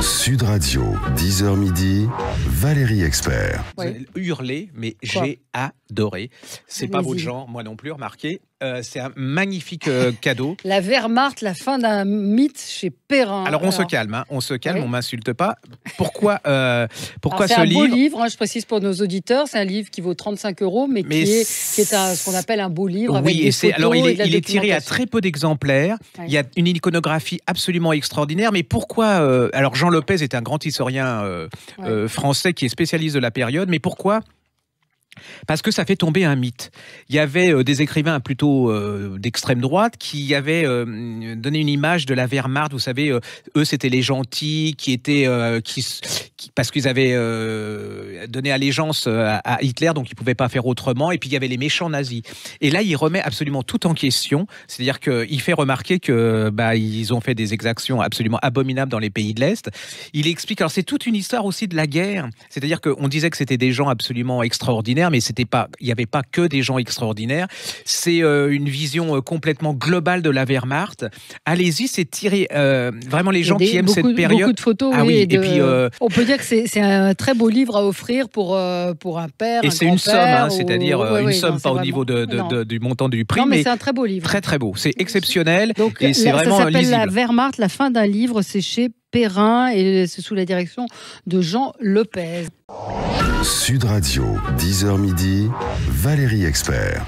Sud Radio, 10h midi, Valérie Expert. Vous avez hurlé, mais j'ai adoré. C'est pas votre genre, moi non plus, remarquez. C'est un magnifique cadeau. La Wehrmacht, la fin d'un mythe chez Perrin. Alors on se calme, hein, on m'insulte pas. Pourquoi ce c'est un livre beau livre, je précise pour nos auditeurs, c'est un livre qui vaut 35 €, mais qui est ce qu'on appelle un beau livre. Oui, avec des photos alors il et est tiré à très peu d'exemplaires. Ouais. Il y a une iconographie absolument extraordinaire. Mais pourquoi alors Jean Lopez est un grand historien français qui est spécialiste de la période, mais pourquoi ? Parce que ça fait tomber un mythe. Il y avait des écrivains plutôt d'extrême droite qui avaient donné une image de la Wehrmacht. Vous savez, eux, c'était les gentils qui étaient... parce qu'ils avaient donné allégeance à Hitler, donc ils ne pouvaient pas faire autrement. Et puis, il y avait les méchants nazis. Et là, il remet absolument tout en question. C'est-à-dire qu'il fait remarquer que ils ont fait des exactions absolument abominables dans les pays de l'Est. Il explique... Alors, c'est toute une histoire aussi de la guerre. C'est-à-dire qu'on disait que c'était des gens absolument extraordinaires, mais il n'y avait pas que des gens extraordinaires. C'est une vision complètement globale de la Wehrmacht. Allez-y, c'est tiré vraiment les gens qui aiment cette période. Beaucoup de photos, Et puis, on peut dire que c'est un très beau livre à offrir pour un père, et c'est une somme, hein, c'est-à-dire une somme pas au niveau du montant du prix, non, mais c'est un très beau livre. Très très beau, c'est exceptionnel. Donc, et c'est vraiment ça s'appelle lisible. La Wehrmacht, la fin d'un livre, c'est chez Perrin et c'est sous la direction de Jean Lopez. Sud Radio, 10h midi, Valérie Expert.